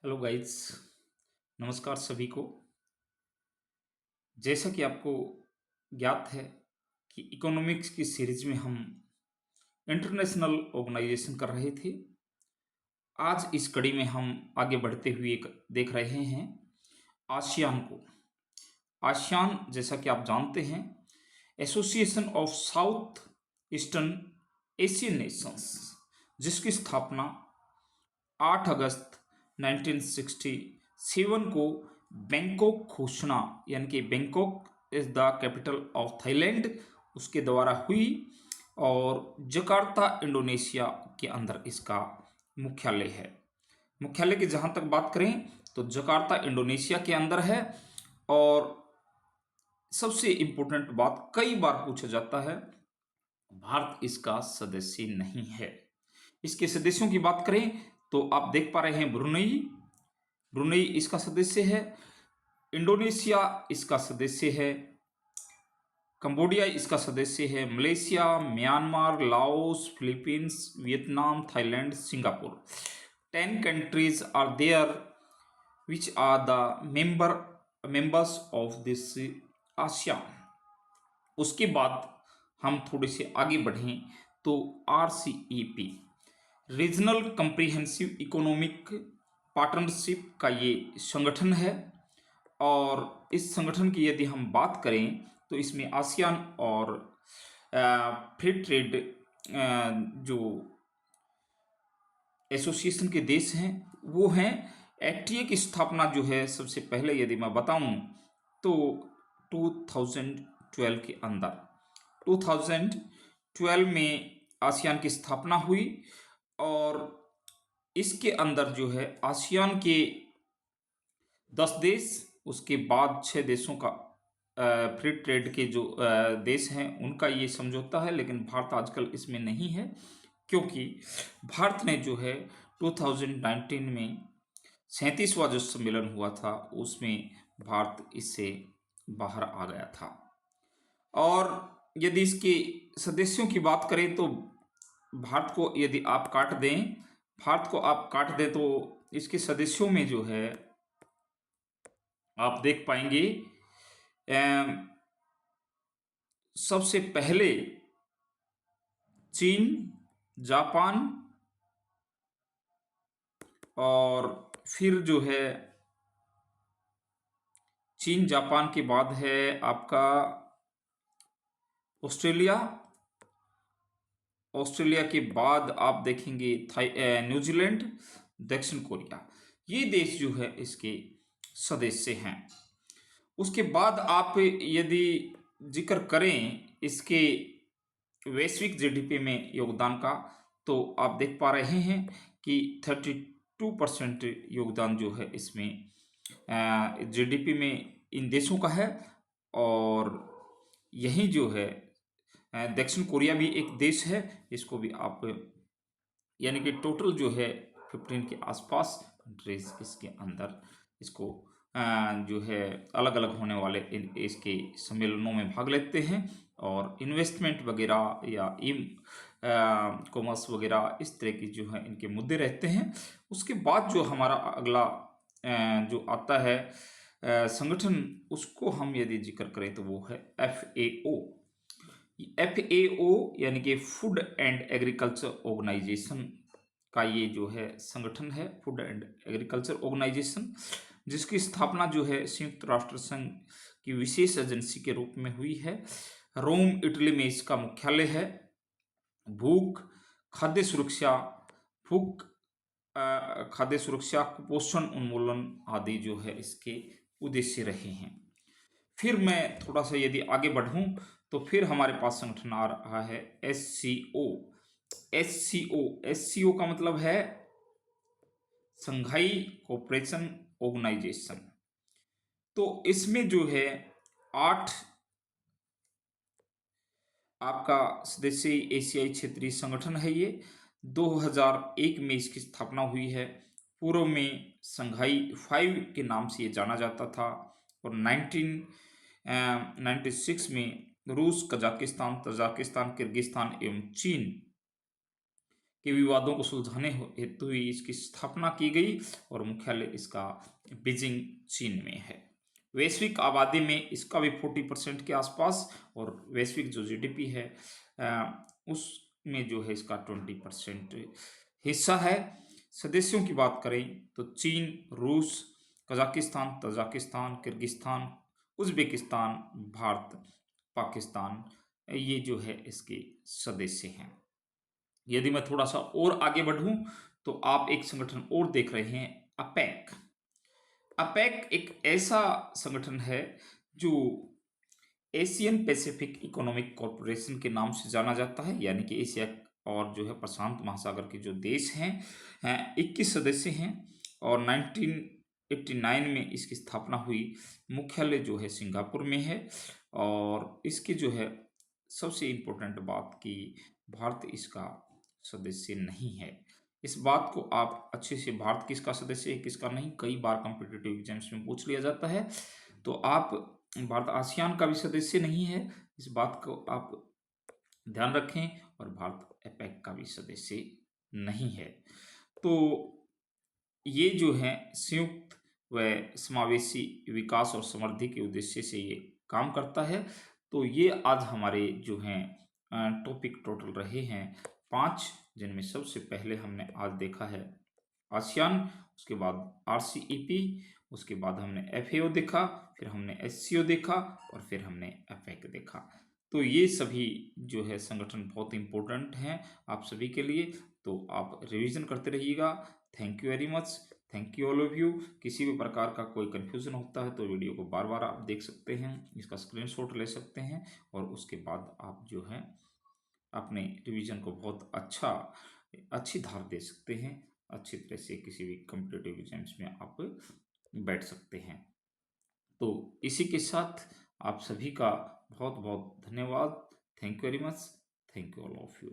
Hello guys. नमस्कार सभी को। जैसा कि आपको ज्ञात है कि इकोनॉमिक्स की सीरीज में हम इंटरनेशनल ऑर्गेनाइजेशन कर रहे थे। आज इस कड़ी में हम आगे बढ़ते हुए देख रहे हैं आसियान को। आसियान, जैसा कि आप जानते हैं, association of south eastern Asian Nations, जिसकी स्थापना 8 अगस्त 1967 को बैंकॉक घोषणा, यानी कि Bangkok is the capital of Thailand, उसके द्वारा हुई। और जकार्ता इंडोनेशिया के अंदर इसका मुख्यालय है। मुख्यालय की जहाँ तक बात करें तो जकार्ता इंडोनेशिया के अंदर है। और सबसे इम्पोर्टेंट बात, कई बार पूछा जाता है, भारत इसका सदस्य नहीं है। इसके सदस्यों की बात करें तो आप देख पा रहे हैं ब्रुनई। ब्रुनई इसका सदस्य है। इंडोनेशिया इसका सदस्य है। कंबोडिया इसका सदस्य है। Malaysia, Myanmar, Laos, Philippines, Vietnam, Thailand, Singapore. 10 countries are there which are the members of this ASEAN. उसके बाद हम थोड़े से आगे बढ़ें तो RCEP, regional comprehensive economic partnership का ये संगठन है। और इस संगठन की यदि हम बात करें तो इसमें आसियान और फ्री ट्रेड जो एसोसिएशन के देश हैं वो हैं। एफटीए की स्थापना जो है, सबसे पहले यदि मैं बताऊं तो 2012 के अंदर 2012 में आसियान की स्थापना हुई। और इसके अंदर जो है आसियान के 10 देश, उसके बाद 6 देशों का फ्री ट्रेड के जो देश हैं उनका ये समझौता है। लेकिन भारत आजकल इसमें नहीं है, क्योंकि भारत ने जो है 2019 में 37वां जो सम्मेलन हुआ था उसमें भारत इससे बाहर आ गया था। और यदि इसके सदस्यों की बात करें तो भारत को आप काट दें तो इसके सदस्यों में जो है आप देख पाएंगे सबसे पहले चीन, जापान, और फिर जो है चीन जापान के बाद है आपका ऑस्ट्रेलिया। ऑस्ट्रेलिया के बाद आप देखेंगे न्यूजीलैंड, दक्षिण कोरिया। ये देश जो है इसके सदस्य हैं। उसके बाद आप यदि जिक्र करें इसके वैश्विक जीडीपी में योगदान का, तो आप देख पा रहे हैं कि 32% योगदान जो है इसमें जीडीपी में इन देशों का है। और यही जो है दक्षिण कोरिया भी एक देश है, इसको भी आप, यानी कि टोटल जो है 15 के आसपास कंट्रीज इसके अंदर इसको जो है अलग अलग होने वाले इसके सम्मेलनों में भाग लेते हैं। और इन्वेस्टमेंट वगैरह या कॉमर्स वगैरह इस तरह की जो है इनके मुद्दे रहते हैं। उसके बाद जो हमारा अगला जो आता है संगठन, उसको हम यदि जिक्र करें तो वो है FAO। FAO यानी कि फूड एंड एग्रीकल्चर ऑर्गेनाइजेशन का ये जो है संगठन है, फूड एंड एग्रीकल्चर ऑर्गेनाइजेशन, जिसकी स्थापना जो है संयुक्त राष्ट्र संघ की विशेष एजेंसी के रूप में हुई है। रोम, इटली में इसका मुख्यालय है। भूख, खाद्य सुरक्षा, भूख खाद्य सुरक्षा, कुपोषण उन्मूलन आदि जो है इसके उद्देश्य रहे हैं। फिर मैं थोड़ा सा यदि आगे बढ़ूं तो फिर हमारे पास संगठन आ रहा है SCO। SCO का मतलब है संघाई कोऑपरेशन ऑर्गेनाइजेशन। तो इसमें जो है 8 आपका सदस्य एशियाई क्षेत्रीय संगठन है। ये 2001 में इसकी स्थापना हुई है। पूर्व में संघाई 5 के नाम से ये जाना जाता था। और 1996 में रूस, कजाकिस्तान, तजाकिस्तान, किर्गिस्तान एवं चीन के विवादों को सुलझाने हेतु ही इसकी स्थापना की गई और मुख्यालय इसका बीजिंग चीन में है। वैश्विक आबादी में इसका भी 40% के आसपास और वैश्विक जो जीडीपी है उसमें जो है इसका 20% हिस्सा है। सदस्यों की बात करें तो चीन, रूस, Kazakhstan, Tajikistan, Kyrgyzstan, Uzbekistan, Bharat, Pakistan, ये जो है इसके सदस्य हैं। यदि मैं थोड़ा सा और आगे बढ़ूं तो आप एक संगठन और देख रहे हैं, अपेक। अपेक एक ऐसा संगठन है जो एशियन पैसिफिक इकोनॉमिक कॉरपोरेशन के नाम से जाना जाता है, यानी कि एशिया और जो है प्रशांत महासागर के जो देश हैं 21 सदस्य हैं और 1989 में इसकी स्थापना हुई। मुख्यालय जो है सिंगापुर में है और इसकी जो है सबसे इम्पोर्टेंट बात कि भारत इसका सदस्य नहीं है। इस बात को आप अच्छे से, भारत किसका सदस्य है किसका नहीं, कई बार कॉम्पिटिटिव एग्जाम्स में पूछ लिया जाता है। तो आप, भारत आसियान का भी सदस्य नहीं है, इस बात को आप ध्यान रखें, और भारत एपेक का भी सदस्य नहीं है। तो ये जो है संयुक्त व समावेशी विकास और समृद्धि के उद्देश्य से ये काम करता है। तो ये आज हमारे जो हैं टॉपिक टोटल रहे हैं 5, जिनमें सबसे पहले हमने आज देखा है आसियान, उसके बाद आरसीईपी, उसके बाद हमने एफएओ देखा, फिर हमने एससीओ देखा और फिर हमने एपेक देखा। तो ये सभी जो है संगठन बहुत इम्पोर्टेंट हैं आप सभी के लिए, तो आप रिवीजन करते रहिएगा। Thank you very much, thank you all of you. किसी भी प्रकार का कोई कन्फ्यूज़न होता है तो वीडियो को बार बार आप देख सकते हैं, इसका स्क्रीनशॉट ले सकते हैं और उसके बाद आप जो है अपने रिवीजन को बहुत अच्छी धार दे सकते हैं। अच्छी तरह से किसी भी कॉम्पिटिटिव एग्जाम्स में आप बैठ सकते हैं। तो इसी के साथ आप सभी का बहुत बहुत धन्यवाद। Thank you very much, thank you all of you.